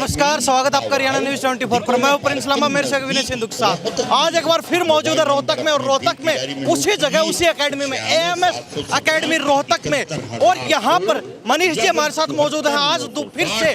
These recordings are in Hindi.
नमस्कार, स्वागत आपका हरियाणा न्यूज़ 24 पर। मैं प्रिंस लामा, मेरे से विनय सिंधु के साथ आज एक बार फिर मौजूद है रोहतक में। और रोहतक में उसी जगह, उसी एकेडमी में, एएमएस एकेडमी रोहतक में। और यहाँ पर मनीष जी हमारे साथ मौजूद हैं। आज फिर से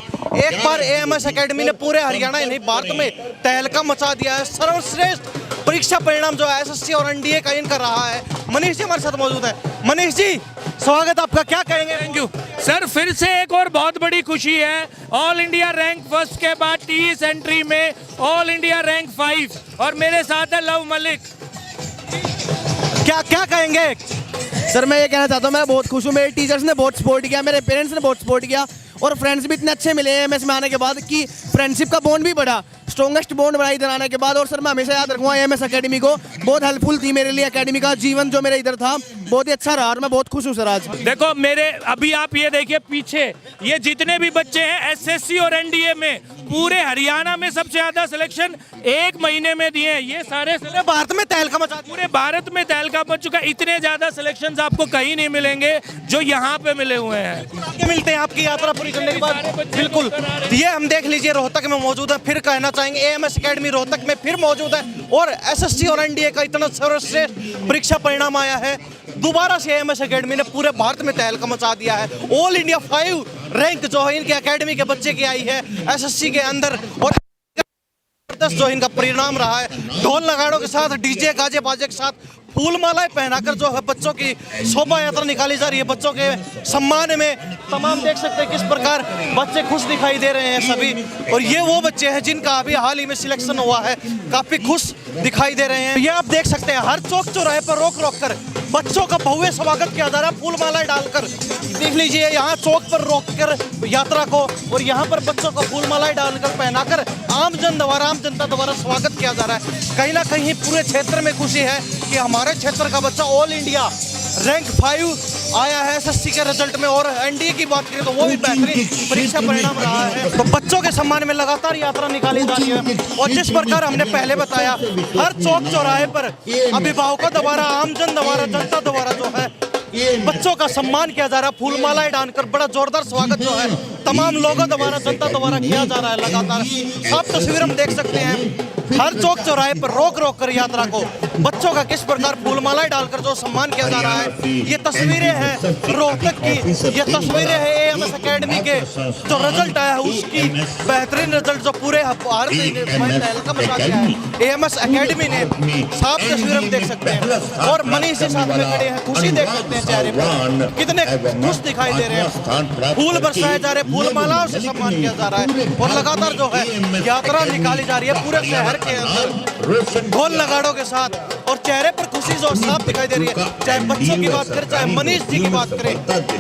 एक बार एएमएस एकेडमी ने पूरे हरियाणा नहीं भारत में तहलका मचा दिया है। सर्वश्रेष्ठ परीक्षा परिणाम जो एसएससी और एनडीए का इनका रहा है। मनीष जी हमारे साथ मौजूद है। मनीष जी स्वागत आपका, क्या कहेंगे? Thank you sir. फिर से एक और बहुत बड़ी खुशी है। ऑल इंडिया रैंक फर्स्ट के बाद टीईएस एंट्री में ऑल इंडिया रैंक 5 और मेरे साथ है लव मलिक। क्या क्या कहेंगे? सर मैं ये कहना चाहता हूँ, मैं बहुत खुश हूँ। मेरे टीचर्स ने बहुत सपोर्ट किया, मेरे पेरेंट्स ने बहुत सपोर्ट किया और फ्रेंड्स भी इतने अच्छे मिले एएमएस में आने के बाद कि फ्रेंडशिप का बॉन्ड भी बढ़ा, स्ट्रॉन्गेस्ट बॉन्ड बढ़ा इधर आने के बाद। और सर मैं हमेशा याद रखूँगा एएमएस एकेडमी को, बहुत हेल्पफुल थी मेरे लिए। एकेडमी का जीवन जो मेरा इधर था बहुत ही अच्छा रहा और मैं बहुत खुश हूँ सर आज। देखो मेरे अभी आप ये देखिए पीछे, ये जितने भी बच्चे हैं एसएससी और एनडीए में, पूरे हरियाणा में सबसे ज्यादा सिलेक्शन एक महीने में दिए हैं। ये सारे भारत में तहलका मचा, पूरे भारत में तहलका मच चुका। इतने ज्यादा सिलेक्शंस आपको कहीं नहीं मिलेंगे जो यहाँ पे मिले हुए हैं। मिलते हैं आपकी यात्रा पूरी करने के बाद। बिल्कुल, ये हम देख लीजिए रोहतक में मौजूद है। फिर कहना चाहेंगे एएमएस एकेडमी रोहतक में फिर मौजूद है और एसएससी और एनडीए का इतना सर्वश्रेष्ठ परीक्षा परिणाम आया है। दोबारा से एएमएस एकेडमी ने पूरे भारत में तहलका मचा दिया है। ऑल इंडिया 5 रैंक जो है इनके एकेडमी के बच्चे की आई है एसएससी के अंदर। और जो इनका परिणाम रहा है, ढोल नगाड़ों के साथ, डीजे गाजे बाजे के साथ, फूल मालाएं पहनाकर जो है बच्चों की शोभा यात्रा निकाली जा रही है बच्चों के सम्मान में। तमाम देख सकते हैं किस प्रकार बच्चे खुश दिखाई दे रहे हैं सभी। और ये वो बच्चे हैं जिनका अभी हाल ही में सिलेक्शन हुआ है, काफी खुश दिखाई दे रहे हैं। ये आप देख सकते हैं हर चौक चौराहे पर रोक रोक कर बच्चों का भव्य स्वागत किया जा रहा है, फूल मालाएं डालकर। देख लीजिए यहाँ चौक पर रोककर यात्रा को और यहाँ पर बच्चों को फूल मालाएं डालकर पहनाकर आम जनता द्वारा स्वागत किया जा रहा है। कहीं ना कहीं पूरे क्षेत्र में खुशी है कि हमारे क्षेत्र का बच्चा ऑल इंडिया रैंक 5 आया है एसएससी के रिजल्ट में। और एनडीए की बात करें तो वो भी बेहतरीन परीक्षा परिणाम रहा है। तो बच्चों के सम्मान में लगातार यात्रा निकाली जा रही है। और जिस प्रकार हमने पहले बताया, हर चौक चौराहे पर अभिभावकों द्वारा, आमजन द्वारा, जनता द्वारा जो है बच्चों का सम्मान किया जा रहा है। फूल मालाएं डालकर बड़ा जोरदार स्वागत जो है तमाम लोगों द्वारा, जनता द्वारा किया जा रहा है लगातार। सब तस्वीर हम देख सकते हैं हर चौक चौराहे पर रोक रोक कर यात्रा को बच्चों का किस प्रकार फूल मालाएं डालकर जो सम्मान किया जा रहा है। ये तस्वीरें हैं रोहतक की, ये तस्वीरें हैं एएमएस एकेडमी के जो रिजल्ट आया है उसकी बेहतरीन रिजल्ट जो पूरे भारत में तहलका मचा दिया है एएमएस एकेडमी ने। साफ तस्वीर हम देख सकते हैं और मनीष के साथ में खड़े हैं, खुशी देख सकते हैं चेहरे पर, कितने खुश दिखाई दे रहे हैं। फूल बरसाए जा रहे, फूल मालाओं से सम्मान किया जा रहा है और लगातार जो है यात्रा निकाली जा रही है पूरे शहर के अंदर ढोल नगाड़ों के साथ। और चेहरे पर खुशी जो साफ दिखाई दे रही है, चाहे बच्चों की बात करें, चाहे मनीष जी की बात करें,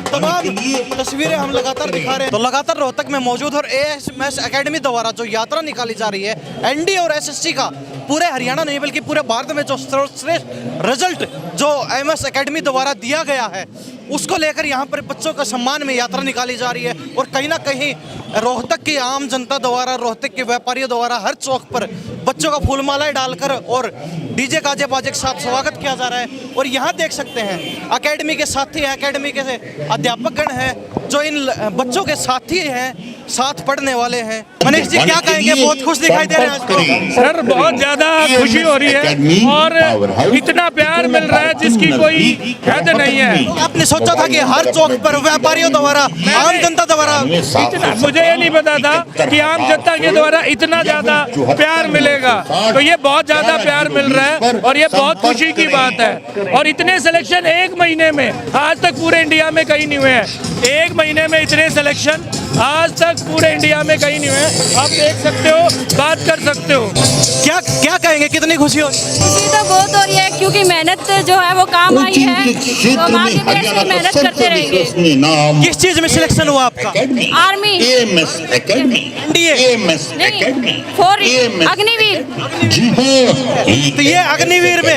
तमाम तस्वीरें हम लगातार दिखा रहे हैं। तो लगातार रोहतक में मौजूद और एएमएस एकेडमी द्वारा जो यात्रा निकाली जा रही है एनडीए और एसएससी का, पूरे हरियाणा नहीं बल्कि पूरे भारत में जो सर्वश्रेष्ठ रिजल्ट जो एएमएस एकेडमी द्वारा दिया गया है उसको लेकर यहाँ पर बच्चों का सम्मान में यात्रा निकाली जा रही है। और कहीं ना कहीं रोहतक की आम जनता द्वारा, रोहतक के व्यापारियों द्वारा हर चौक पर बच्चों का फूल मालाएं डालकर और डीजे गाजे बाजे के साथ स्वागत किया जा रहा है। और यहाँ देख सकते हैं एकेडमी के साथी, एकेडमी के अध्यापकगण हैं जो इन बच्चों के साथी हैं, साथ पढ़ने वाले हैं। मनीष जी क्या कहेंगे? बहुत खुश दिखाई दे रहे हैं आज तो। सर बहुत ज्यादा खुशी हो रही है और इतना प्यार मिल रहा है जिसकी कोई हद नहीं है। आपने सोचा था कि हर चौक पर व्यापारियों द्वारा, आम जनता द्वारा, इतना मुझे ये नहीं पता था कि आम जनता के द्वारा इतना ज्यादा प्यार मिलेगा। तो ये बहुत ज्यादा प्यार मिल रहा है और ये बहुत खुशी की बात है। और इतने सिलेक्शन एक महीने में आज तक पूरे इंडिया में कहीं नहीं हुए हैं। एक महीने में इतने सिलेक्शन आज तक पूरे इंडिया में कहीं नहीं हुए। आप देख सकते हो, बात कर सकते हो। क्या कहेंगे, कितनी खुशी हो? खुशी तो बहुत हो रही है क्योंकि मेहनत जो है वो काम आई है, तो हम आगे भी ऐसे मेहनत करते रहेंगे। किस चीज में सिलेक्शन हुआ आपका? Army, NDA, for Agniveer. तो ये अग्निवीर में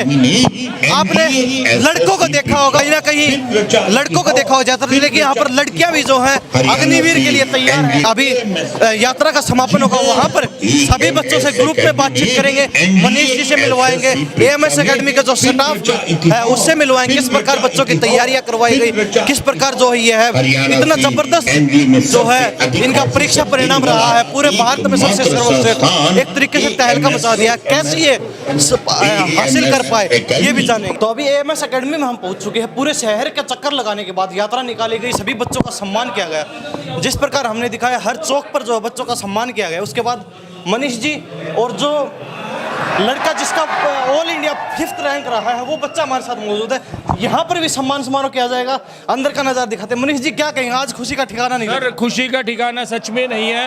आपने लड़कों को देखा होगा, कहीं ना कहीं लड़कों को देखा होगा ज्यादातर, लेकिन यहाँ पर लड़कियां भी जो है अग्निवीर के लिए तैयार है। अभी यात्रा का समापन होगा, वहाँ पर सभी बच्चों से ग्रुप में बातचीत करेंगे। मनीष जी से मिलवाएंगे, एएमएस एकेडमी का जो स्टाफ है उससे मिलवाएंगे, किस प्रकार बच्चों की तैयारियां करवाई गई, किस प्रकार जो ये है इतना जबरदस्त जो है इनका परीक्षा परिणाम रहा है, पूरे भारत में सबसे सर्वश्रेष्ठ एक तरीके से तहलका मचा दिया। कैसे ये हासिल कर पाए ये भी जानेंगे। तो अभी एएमएस एकेडमी में हम पहुंच चुके हैं। पूरे शहर का चक्कर लगाने के बाद यात्रा निकाली गई, सभी बच्चों का सम्मान किया गया, जिस प्रकार हमने दिखाया हर चौक पर जो बच्चों का सम्मान किया गया। उसके बाद मनीष जी और जो लड़का जिसका ऑल इंडिया 5th रैंक रहा है वो बच्चा हमारे साथ मौजूद है, यहाँ पर भी सम्मान समारोह किया जाएगा। अंदर का नज़ारा दिखाते हैं। मनीष जी क्या कहेंगे, आज खुशी का ठिकाना नहीं? सर खुशी का ठिकाना सच में नहीं है।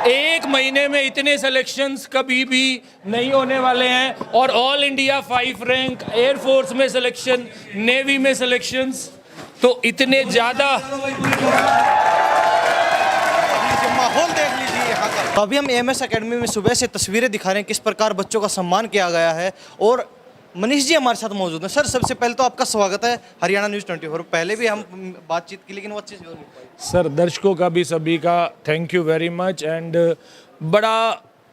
एक महीने में इतने सिलेक्शंस कभी भी नहीं होने वाले हैं, और ऑल इंडिया 5 रैंक, एयरफोर्स में सिलेक्शन, नेवी में सिलेक्शंस, तो इतने ज़्यादा माहौल देख लीजिए यहाँ का। तो अभी हम एएमएस एकेडमी में सुबह से तस्वीरें दिखा रहे हैं किस प्रकार बच्चों का सम्मान किया गया है, और मनीष जी हमारे साथ मौजूद हैं। सर सबसे पहले तो आपका स्वागत है हरियाणा न्यूज़ 24। पहले भी हम बातचीत की लेकिन वो अच्छे से हो नहीं पाई। सर दर्शकों का भी सभी का thank you very much, and बड़ा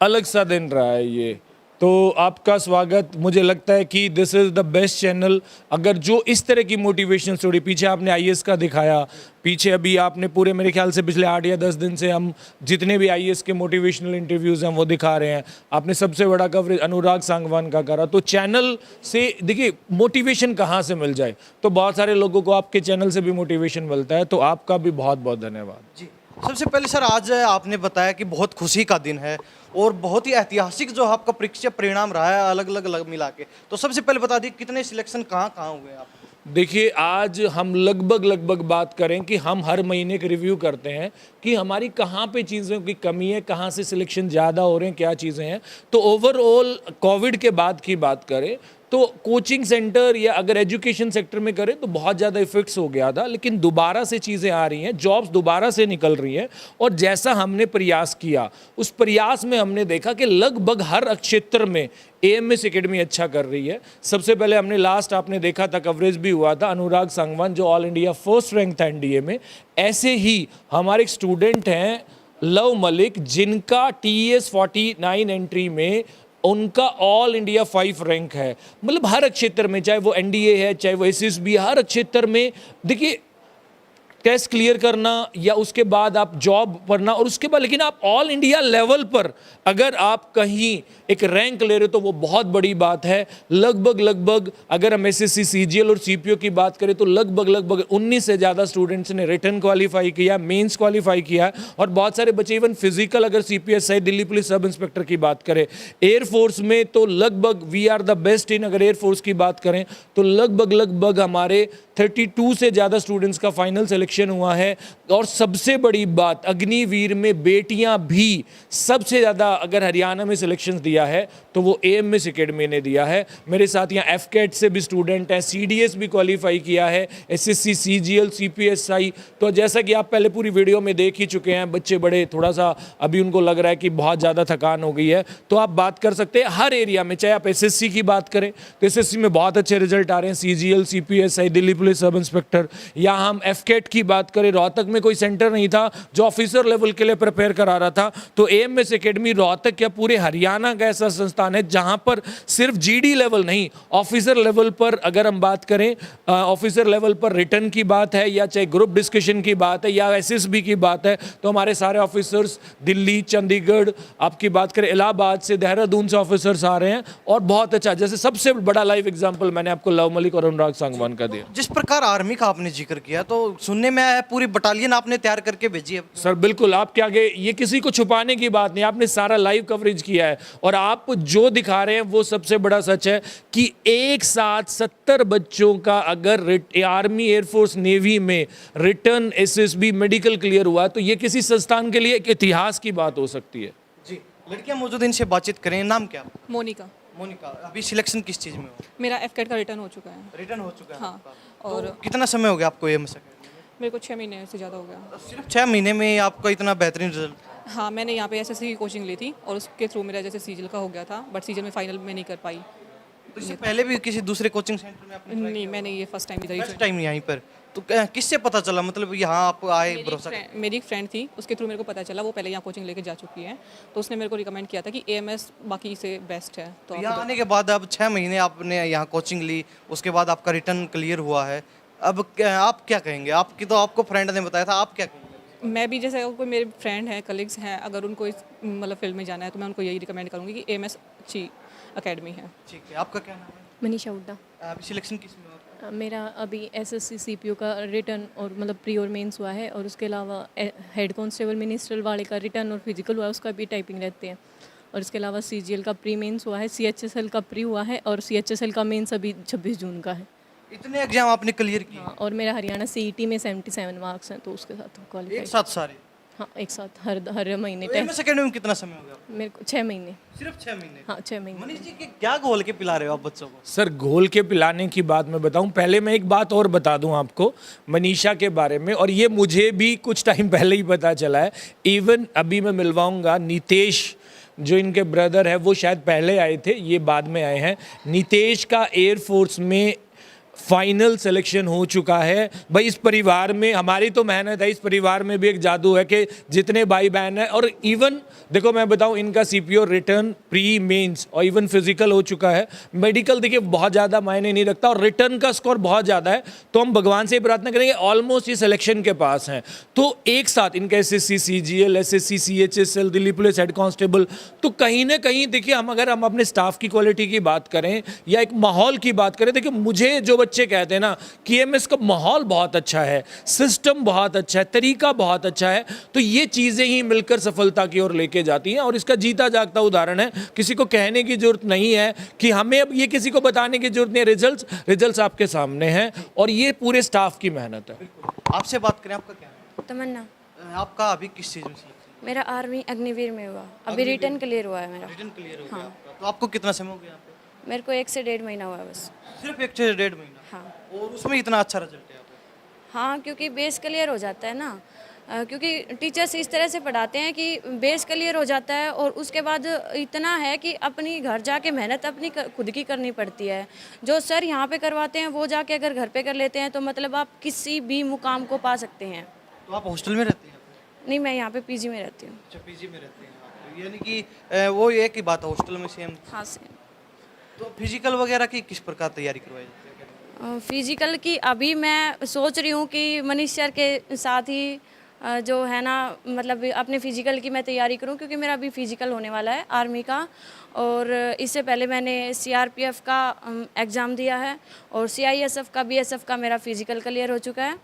अलग सा दिन रहा है ये, तो आपका स्वागत। मुझे लगता है कि this is the best channel. अगर जो इस तरह की मोटिवेशनल स्टोरी, पीछे आपने आईएएस का दिखाया, पीछे अभी आपने पूरे मेरे ख्याल से पिछले 8 या 10 दिन से हम जितने भी आईएएस के मोटिवेशनल इंटरव्यूज़ हैं वो दिखा रहे हैं। आपने सबसे बड़ा कवरेज अनुराग सांगवान का करा, तो चैनल से देखिए मोटिवेशन कहाँ से मिल जाए, तो बहुत सारे लोगों को आपके चैनल से भी मोटिवेशन मिलता है, तो आपका भी बहुत बहुत धन्यवाद। जी सबसे पहले सर आज आपने बताया कि बहुत खुशी का दिन है और बहुत ही ऐतिहासिक जो आपका परीक्षा परिणाम रहा है अलग अलग मिला के, तो सबसे पहले बता दिए कितने सिलेक्शन कहाँ हुए आप? देखिए आज हम लगभग बात करें कि हम हर महीने एक रिव्यू करते हैं कि हमारी कहाँ पे चीज़ों की कमी है, कहाँ से सिलेक्शन ज़्यादा हो रहे हैं, क्या चीज़ें हैं। तो ओवरऑल कोविड के बाद की बात करें तो कोचिंग सेंटर या अगर एजुकेशन सेक्टर में करें तो बहुत ज़्यादा इफेक्ट्स हो गया था, लेकिन दोबारा से चीज़ें आ रही हैं, जॉब्स दोबारा से निकल रही हैं, और जैसा हमने प्रयास किया उस प्रयास में हमने देखा कि लगभग हर क्षेत्र में एएमएस एकेडमी अच्छा कर रही है। सबसे पहले हमने लास्ट आपने देखा था, कवरेज भी हुआ था, अनुराग सांगवान जो ऑल इंडिया 1st रैंक था एनडीए में। ऐसे ही हमारे एक स्टूडेंट हैं लव मलिक, जिनका TES 49 एंट्री में उनका ऑल इंडिया 5 रैंक है। मतलब हर क्षेत्र में, चाहे वो एनडीए है, चाहे वो एसएसबी, हर क्षेत्र में देखिए टेस्ट क्लियर करना या उसके बाद आप जॉब करना, और उसके बाद लेकिन आप ऑल इंडिया लेवल पर अगर आप कहीं एक रैंक ले रहे हो तो वो बहुत बड़ी बात है। लगभग अगर हम एसएससी, सीजीएल और सीपीओ की बात करें तो लगभग 19 से ज़्यादा स्टूडेंट्स ने रिटर्न क्वालिफाई किया, मेंस क्वालिफाई किया, और बहुत सारे बच्चे इवन फिजिकल, अगर CPSI Delhi police sub inspector की बात करें, एयरफोर्स में तो लगभग we are the best in, अगर एयरफोर्स की बात करें तो लगभग हमारे 32 से ज़्यादा स्टूडेंट्स का फाइनल सिलेक्शन हुआ है। और सबसे बड़ी बात, अग्निवीर में बेटियां भी सबसे ज़्यादा अगर हरियाणा में सिलेक्शन दिया है तो वो एएमएस एकेडमी ने दिया है। मेरे साथ यहाँ एफकेट से भी स्टूडेंट हैं, CDS भी क्वालिफाई किया है, SSC, CGL, CPSI। तो जैसा कि आप पहले पूरी वीडियो में देख ही चुके हैं, बच्चे बड़े थोड़ा सा अभी उनको लग रहा है कि बहुत ज़्यादा थकान हो गई है, तो आप बात कर सकते हैं हर एरिया में। चाहे आप SSC की बात करें तो SSC में बहुत अच्छे रिजल्ट आ रहे हैं, CGL, CPSI, Delhi police sub inspector, या हम एफकेट की बात करें, रोहतक में कोई सेंटर नहीं था जो ऑफिसर लेवल के लिए प्रिपेयर करा रहा था, तो एएमएस एकेडमी रोहतक या पूरे हरियाणा का ऐसा संस्थान है जहां पर सिर्फ जीडी लेवल नहीं, ऑफिसर लेवल पर अगर हम बात करें, ऑफिसर लेवल पर रिटर्न की बात है या चाहे ग्रुप डिस्कशन की बात है या एसएसबी की बात है, तो हमारे सारे ऑफिसर्स दिल्ली, चंडीगढ़, आपकी बात करें इलाहाबाद से, देहरादून से ऑफिसर्स आ रहे हैं, और बहुत अच्छा। जैसे सबसे बड़ा लाइव एग्जाम्पल मैंने आपको लव मलिक और अनुराग सांगवान का दिया। जिस प्रकार आर्मी का आपने जिक्र किया तो सुनने में आया पूरी बटालियन आपने तैयार करके भेजी है। सर बिल्कुल, आपके आगे ये किसी को छुपाने की बात नहीं, आपने सारा लाइव कवरेज किया है, और आप जो दिखा रहे हैं वो सबसे बड़ा सच है कि एक साथ 70 बच्चों का अगर आर्मी, एयरफोर्स, नेवी में रिटर्न, एसएसबी, मेडिकल क्लियर हुआ तो ये किसी संस्थान के लिए एक इतिहास की बात हो सकती है। जी लड़कियां मौजूद, इनसे बातचीत करें। नाम क्या? मोनिका। मोनिका, अभी सिलेक्शन किस चीज़ में हो? मेरा एफकेट का रिटर्न हो चुका है। रिटर्न हो चुका है? हाँ। तो और कितना समय हो गया आपको ये मसला? मेरे को 6 महीने से ज़्यादा हो गया। सिर्फ 6 महीने में आपका इतना बेहतरीन रिजल्ट? हाँ, मैंने यहाँ पे एसएससी की कोचिंग ली थी और उसके थ्रू मेरा जैसे सीजल का हो गया था, बट सीजल में फाइनल में नहीं कर पाई। तो इससे पहले भी किसी दूसरे कोचिंग सेंटर में आपने? नहीं, मैंने ये फर्स्ट टाइम इधर ही फर्स्ट टाइम यहीं पर। तो किससे पता चला, मतलब यहाँ आप आए भरोसा? मेरी एक फ्रेंड थी, उसके थ्रू मेरे को पता चला, वो पहले यहाँ कोचिंग लेके जा चुकी है, तो उसने मेरे को रिकमेंड किया था कि AMS बाकी से बेस्ट है। तो यहाँ आने के बाद अब 6 महीने आपने यहाँ कोचिंग ली, उसके बाद आपका रिटर्न क्लियर हुआ है, अब आप क्या कहेंगे? आपकी तो आपको फ्रेंड ने बताया था, आप क्या कहेंगे? मैं भी जैसे कोई मेरे फ्रेंड हैं, कलीग्स हैं, अगर उनको इस मतलब फील्ड में जाना है तो मैं उनको यही रिकमेंड करूँगी कि AMS अच्छी अकेडमी है। ठीक है, आपका क्या नाम है? मनीषा हुड्डा। अभी सिलेक्शन किस में हुआ? मेरा अभी SSC CPO का रिटर्न और मतलब प्री और मेंस हुआ है, और उसके अलावा हेड कांस्टेबल मिनिस्ट्रल वाले का रिटर्न और फिजिकल हुआ है, उसका भी टाइपिंग रहते हैं। और इसके अलावा CGL का प्री मेंस हुआ है, CHSL का प्री हुआ है, और CHSL का मेंस अभी 26 जून का है। इतने एग्जाम आपने क्लियर किए? हाँ, और मेरा हरियाणा CET में 77 मार्क्स हैं, तो उसके साथ एक क्वालिफाई। साथ सारे? हाँ, एक साथ हर महीने AMS अकेडमी में कितना समय हो गया? मेरे को 6 महीने। सिर्फ 6 महीने? हाँ, 6 महीने। मनीष जी के क्या घोल के पिला रहे हो आप बच्चों को? सर, घोल के पिलाने की बात मैं बताऊं, पहले मैं एक बात और बता दूं आपको मनीषा के बारे में, और ये मुझे भी कुछ टाइम पहले ही पता चला है। इवन अभी मैं मिलवाऊंगा नितेश, जो इनके ब्रदर है, वो शायद पहले आए थे, ये बाद में आए हैं। नितेश का एयरफोर्स में फाइनल सिलेक्शन हो चुका है। भाई, इस परिवार में हमारी तो मेहनत है, इस परिवार में भी एक जादू है कि जितने भाई बहन हैं, और इवन देखो मैं बताऊं, इनका CPO रिटर्न, प्री मेंस और इवन फिजिकल हो चुका है। मेडिकल देखिए बहुत ज़्यादा मायने नहीं रखता, और रिटर्न का स्कोर बहुत ज़्यादा है, तो हम भगवान से प्रार्थना करेंगे ऑलमोस्ट ये सिलेक्शन के पास हैं। तो एक साथ इनका SSC CGL, SSC CHSL, Delhi police head constable, तो कहीं ना कहीं देखिए अगर हम अपने स्टाफ की क्वालिटी की बात करें या एक माहौल की बात करें, देखिए मुझे जो बच्चे कहते हैं ना कि AMS का माहौल बहुत अच्छा है, सिस्टम बहुत अच्छा है, तरीका बहुत अच्छा है, तो ये चीज़ें ही मिलकर सफलता की ओर लेके जाती हैं। और इसका जीता जागता उदाहरण है, किसी को कहने की जरूरत नहीं है कि हमें अब ये किसी को बताने की जरूरत नहीं है, रिजल्ट्स आपके सामने हैं, और ये पूरे स्टाफ की मेहनत है। आपसे बात करें, आपका क्या है? तमन्ना। आपका अभी किस चीज़ में सिलेक्शन? मेरा आर्मी अग्निवीर में हुआ, अभी रिटर्न क्लियर हुआ है मेरा। रिटर्न क्लियर हो गया आपका। तो आपको कितना समय हो गया यहाँ पे? मेरे को 1 से 1.5 महीना हुआ है बस। सिर्फ 1 से 1.5 महीना? हाँ। और उसमें इतना अच्छा रिजल्ट है आपका? हाँ, क्योंकि बेस क्लियर हो जाता है ना, क्योंकि टीचर्स इस तरह से पढ़ाते हैं कि बेस क्लियर हो जाता है, और उसके बाद इतना है कि अपनी घर जाके मेहनत अपनी खुद की करनी पड़ती है। जो सर यहाँ पे करवाते हैं वो जाके अगर घर पे कर लेते हैं तो मतलब आप किसी भी मुकाम को पा सकते हैं। तो आप हॉस्टल में रहते हैं? नहीं, मैं यहाँ पे PG में रहती हूँ। अच्छा, PG में रहते हैं आप, यानी कि वो एक ही बात है, हॉस्टल में सेम। हाँ, सेम। तो फिजिकल वगैरह की किस प्रकार तैयारी करवाई जाती है? फिजिकल की अभी मैं सोच रही हूँ कि मनीष सर के साथ ही जो है ना, मतलब अपने फिजिकल की मैं तैयारी करूँ, क्योंकि मेरा अभी फिजिकल होने वाला है आर्मी का, और इससे पहले मैंने CRPF का एग्ज़ाम दिया है, और CISF का BSF का मेरा फिजिकल क्लियर हो चुका है।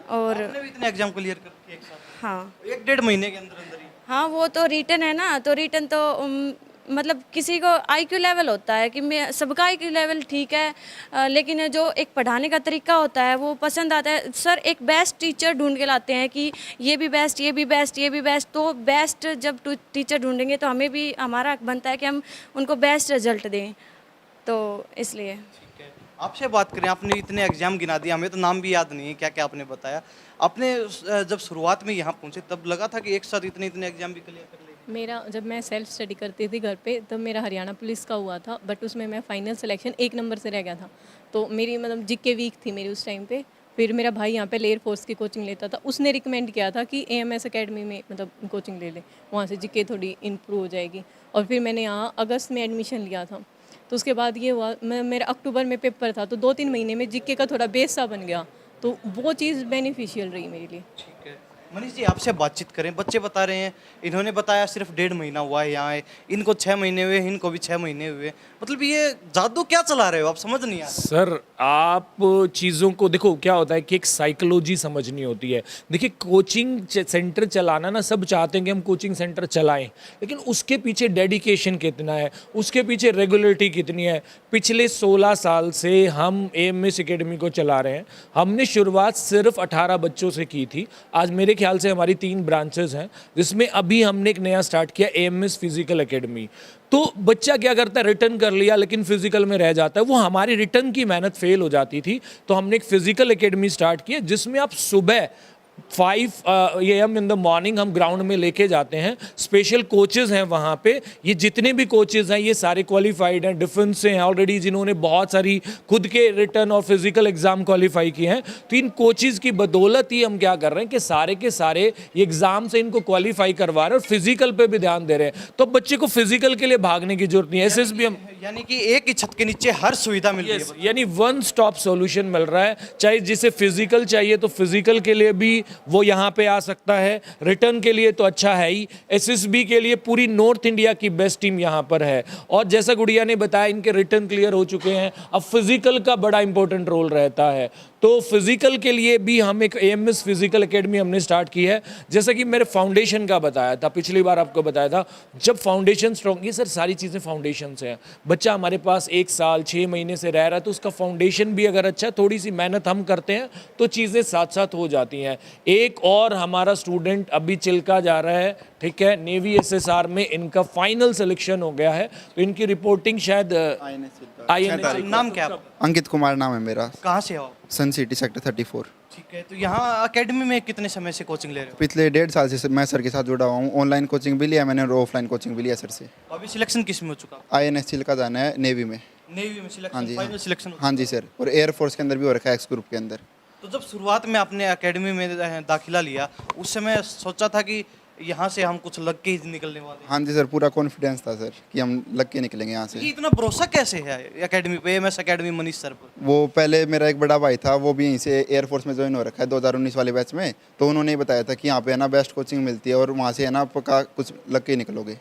और आपने भी इतने एग्जाम क्लियर करके एक साथ? हाँ, 1-1.5 महीने के अंदर अंदर ही? हाँ, वो तो रिटर्न है ना, तो रिटर्न तो मतलब किसी को IQ लेवल होता है कि मैं सबका IQ लेवल ठीक है, लेकिन जो एक पढ़ाने का तरीका होता है वो पसंद आता है। सर एक बेस्ट टीचर ढूंढ के लाते हैं कि ये भी बेस्ट, ये भी बेस्ट, ये भी बेस्ट, तो बेस्ट जब टीचर ढूंढेंगे तो हमें भी हमारा हक बनता है कि हम उनको बेस्ट रिजल्ट दें, तो इसलिए। आपसे बात करें, आपने इतने एग्जाम गिना दिए, हमें तो नाम भी याद नहीं है क्या क्या आपने बताया। आपने जब शुरुआत में यहाँ पहुँचे तब लगा था कि एक साथ इतने इतने एग्जाम भी क्लियर कर लेंगे? मेरा जब मैं सेल्फ स्टडी करती थी घर पे, तब मेरा हरियाणा पुलिस का हुआ था, बट उसमें मैं फाइनल सिलेक्शन 1 नंबर से रह गया था। तो मेरी मतलब GK वीक थी मेरी उस टाइम पे। फिर मेरा भाई यहाँ पे एयर फोर्स की कोचिंग लेता था, उसने रिकमेंड किया था कि AMS अकेडमी में मतलब कोचिंग ले ले, वहाँ से GK थोड़ी इम्प्रूव हो जाएगी। और फिर मैंने यहाँ अगस्त में एडमिशन लिया था, तो उसके बाद ये हुआ, मेरा अक्टूबर में पेपर था, तो 2-3 महीने में GK का थोड़ा बेस सा बन गया, तो वो चीज़ बेनिफिशियल रही मेरे लिए। ठीक है, मनीष जी आपसे बातचीत करें। बच्चे बता रहे हैं, इन्होंने बताया सिर्फ 1.5 महीना हुआ है यहाँ आए, इनको 6 महीने हुए, इनको भी 6 महीने हुए, मतलब ये जादू क्या चला रहे हो आप, समझ नहीं आ रहा। सर, आप चीज़ों को देखो, क्या होता है कि एक साइकोलॉजी समझनी होती है। देखिए, कोचिंग सेंटर चलाना ना, सब चाहते हैं कि हम कोचिंग सेंटर चलाएं, लेकिन उसके पीछे डेडिकेशन कितना है, उसके पीछे रेगुलरिटी कितनी है। पिछले 16 साल से हम AMS अकेडमी को चला रहे हैं। हमने शुरुआत सिर्फ 18 बच्चों से की थी, आज मेरे ख्याल से हमारी 3 ब्रांचेस हैं, जिसमें अभी हमने एक नया स्टार्ट किया AMS फिजिकल अकेडमी। तो बच्चा क्या करता है, रिटर्न कर लिया लेकिन फिजिकल में रह जाता है, वो हमारी रिटर्न की मेहनत फेल हो जाती थी। तो हमने एक फिजिकल अकेडमी स्टार्ट की है, जिसमें आप सुबह 5 AM इन द मॉर्निंग हम ग्राउंड में लेके जाते हैं। स्पेशल कोचेज हैं वहाँ पे, ये जितने भी कोचेज हैं ये सारे क्वालिफाइड हैं, डिफेंस से हैं ऑलरेडी, जिन्होंने बहुत सारी खुद के रिटन और फिजिकल एग्जाम क्वालिफाई किए हैं। तो इन कोचेज की बदौलत ही हम क्या कर रहे हैं कि सारे के सारे ये एग्जाम से इनको क्वालिफाई करवा रहे हैं और फिजिकल पे भी ध्यान दे रहे हैं। तो बच्चे को फिजिकल के लिए भागने की जरूरत नहीं है। SSB हम यानी कि एक ही छत के नीचे हर सुविधा मिल रही है। यानी वन स्टॉप सॉल्यूशन मिल रहा है। चाहे जिसे फिजिकल चाहिए तो फिजिकल के लिए भी वो यहाँ पे आ सकता है, रिटर्न के लिए तो अच्छा है ही, SSB के लिए पूरी नॉर्थ इंडिया की बेस्ट टीम यहाँ पर है। और जैसा गुड़िया ने बताया इनके रिटर्न क्लियर हो चुके हैं, अब फिजिकल का बड़ा इंपॉर्टेंट रोल रहता है। तो फिजिकल के लिए भी हम एक AMS फिजिकल एकेडमी हमने स्टार्ट की है। जैसा कि मेरे फाउंडेशन का बताया था, पिछली बार आपको बताया था, जब फाउंडेशन स्ट्रॉन्ग, ये सर सारी चीज़ें फाउंडेशन से हैं। बच्चा हमारे पास 1 साल 6 महीने से रह रहा है तो उसका फाउंडेशन भी अगर अच्छा है, थोड़ी सी मेहनत हम करते हैं तो चीज़ें साथ साथ हो जाती हैं। एक और हमारा स्टूडेंट अभी चिल्का जा रहा है, ठीक है, नेवी SSR में इनका फाइनल सिलेक्शन हो गया है। तो इनकी रिपोर्टिंग शायद INS। नाम क्या है? अंकित कुमार नाम है मेरा। कहाँ से हो? सन सिटी सेक्टर 34। ठीक है, तो यहाँ एकेडमी में कितने समय से कोचिंग ले रहे हो? पिछले 1.5 साल से मैं सर के साथ जुड़ा हुआ हूँ। ऑनलाइन कोचिंग भी लिया मैंने और ऑफलाइन कोचिंग भी लिया सर से। अभी सिलेक्शन किस में हो चुका? INS चिल्का जाना है नेवी में। नेवी में सिलेक्शन, हाँ जी, फाइनल सिलेक्शन? हाँ जी सर, और एयरफोर्स के अंदर भी हो रखा है, एक्स ग्रुप के अंदर। तो जब शुरुआत में आपने एकेडमी में दाखिला लिया उस समय सोचा था कि यहाँ से हम कुछ लग के ही निकलने वाले हैं? हाँ जी सर, पूरा कॉन्फिडेंस था सर कि हम लग के निकलेंगे यहाँ से। ये इतना भरोसा कैसे है एकेडमी पे, AMS एकेडमी मनीष सर पर? वो पहले मेरा एक बड़ा भाई था, वो भी यहीं से एयरफोर्स में ज्वाइन हो रखा है 2019 वाले बैच में। तो उन्होंने ही बताया था कि यहाँ पे है ना बेस्ट कोचिंग मिलती है और वहाँ से है ना पक्का कुछ लग के ही निकलोगे।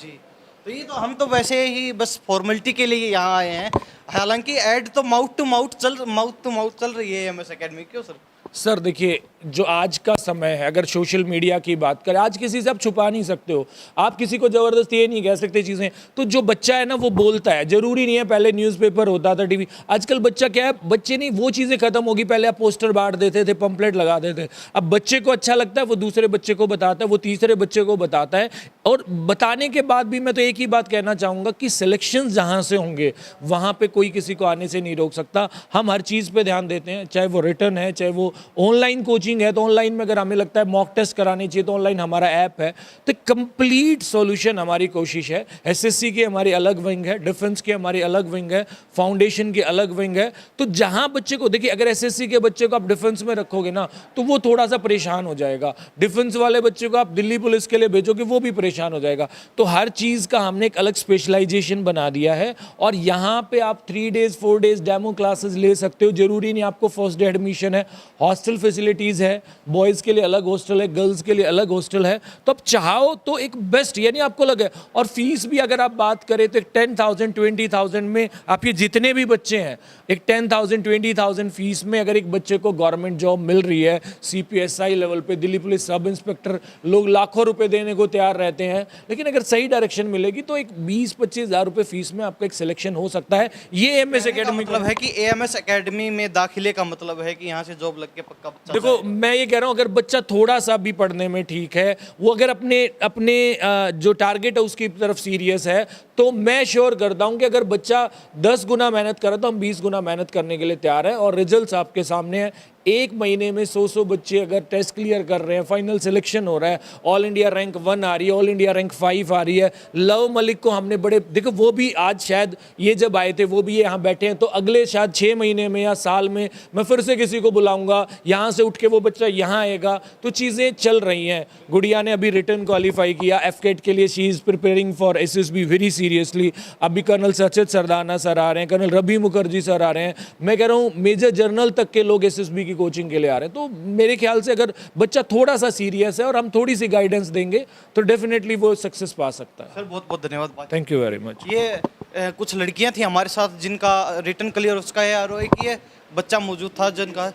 जी, तो ये तो हम तो वैसे ही बस फॉर्मेलिटी के लिए यहाँ आए हैं। हालांकि ऐड तो माउथ टू माउथ चल रही है AMS एकेडमी। क्यों सर? सर देखिए, जो आज का समय है, अगर सोशल मीडिया की बात करें, आज किसी से आप छुपा नहीं सकते हो, आप किसी को ज़बरदस्ती ये नहीं कह सकते चीज़ें। तो जो बच्चा है ना वो बोलता है, ज़रूरी नहीं है पहले न्यूज़पेपर होता था, TV। आजकल बच्चा क्या है, बच्चे नहीं, वो चीज़ें ख़त्म होगी। पहले आप पोस्टर बांट देते थे, पंपलेट लगा देते थे। अब बच्चे को अच्छा लगता है, वो दूसरे बच्चे को बताता है, वो तीसरे बच्चे को बताता है। और बताने के बाद भी मैं तो एक ही बात कहना चाहूँगा कि सिलेक्शन जहाँ से होंगे वहाँ पर कोई किसी को आने से नहीं रोक सकता। हम हर चीज़ पर ध्यान देते हैं, चाहे वो रिटर्न है, चाहे वो ऑनलाइन कोचिंग है। तो ऑनलाइन में अगर हमें लगता है मॉक टेस्ट करानी चाहिए तो ऑनलाइन हमारा ऐप है। तो कंप्लीट सॉल्यूशन हमारी कोशिश है। SSC की हमारी अलग विंग है, डिफेंस की हमारी अलग विंग है, फाउंडेशन की अलग विंग है। तो जहां बच्चे को देखिए, अगर SSC के बच्चे को आप डिफेंस में रखोगे ना तो वो थोड़ा सा परेशान हो जाएगा। डिफेंस वाले बच्चे को आप दिल्ली पुलिस के लिए भेजोगे, वो भी परेशान हो जाएगा। तो हर चीज़ का हमने एक अलग स्पेशलाइजेशन बना दिया है। और यहाँ पे आप 3 डेज 4 डेज डेमो क्लासेस ले सकते हो। जरूरी नहीं आपको फर्स्ट डे एडमिशन है। हॉस्टल फैसिलिटीज़ है, बॉयज़ के लिए अलग हॉस्टल है, गर्ल्स के लिए अलग हॉस्टल है। तो आप चाहो तो एक बेस्ट, यानी आपको लगे। और फीस भी अगर आप बात करें तो 10,000 20,000 में आपके जितने भी बच्चे हैं, एक 10,000 20,000 फीस में अगर एक बच्चे को गवर्नमेंट जॉब मिल रही है, CPSI लेवल पे, दिल्ली पुलिस सब इंस्पेक्टर, लोग लाखों रुपए देने को तैयार रहते हैं। लेकिन अगर सही डायरेक्शन मिलेगी तो एक 20-25 हज़ार रुपये फीस में आपका एक सिलेक्शन हो सकता है। ये AMS एकेडमी मतलब है कि AMS एकेडमी में दाखिले का मतलब है कि यहाँ से जॉब लग के पक्का बच्चा। देखो, मैं ये कह रहा हूँ, अगर बच्चा थोड़ा सा भी पढ़ने में ठीक है, वो अगर अपने जो टारगेट है उसकी तरफ सीरियस है, तो मैं श्योर करता हूँ कि अगर बच्चा 10 गुना मेहनत करे तो हम 20 गुना मेहनत करने के लिए तैयार है। और रिजल्ट्स आपके सामने हैं। 1 महीने में 100 बच्चे अगर टेस्ट क्लियर कर रहे हैं, फाइनल सिलेक्शन हो रहा है, ऑल इंडिया रैंक 1 आ रही है, ऑल इंडिया रैंक 5 आ रही है। लव मलिक को हमने बड़े, देखो वो भी आज शायद ये जब आए थे वो भी यहाँ बैठे हैं, तो अगले शायद 6 महीने में या साल में मैं फिर से किसी को बुलाऊंगा, यहाँ से उठ के वो बच्चा यहाँ आएगा। तो चीज़ें चल रही हैं। गुड़िया ने अभी रिटर्न क्वालिफाई किया FCAT के लिए, she is preparing for SSB very seriously. अभी कर्नल सचित सरदाना सर आ रहे हैं, कर्नल रवि मुखर्जी सर आ रहे हैं। मैं कह रहा हूँ मेजर जनरल तक के लोग SSB कोचिंग के लिए आ रहे हैं। तो मेरे ख्याल से अगर बच्चा थोड़ा सा सीरियस है और हम थोड़ी सी गाइडेंस देंगे तो डेफिनेटली वो सक्सेस पा सकता है। सर बहुत बहुत धन्यवाद। Thank you very much. ये कुछ लड़कियां थी हमारे साथ जिनका रिटर्न क्लियर, उसका ये आरोप है कि ये बच्चा मौजूद था जिनका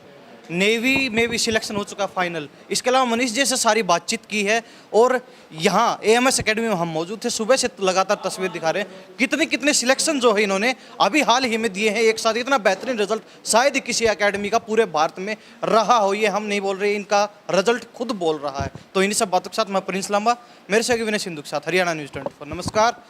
नेवी में भी सिलेक्शन हो चुका फाइनल। इसके अलावा मनीष जी से सारी बातचीत की है और यहाँ AMS एकेडमी में हम मौजूद थे, सुबह से लगातार तस्वीर दिखा रहे हैं। कितने सिलेक्शन जो है इन्होंने अभी हाल ही में दिए हैं एक साथ। इतना बेहतरीन रिजल्ट शायद ही किसी एकेडमी का पूरे भारत में रहा हो। ये हम नहीं बोल रहे, इनका रिजल्ट खुद बोल रहा है। तो इन्हीं सब बातों के साथ मैं प्रिंस लांबा, मेरे से विनय सिंधु के साथ हरियाणा न्यूज़ 24। नमस्कार।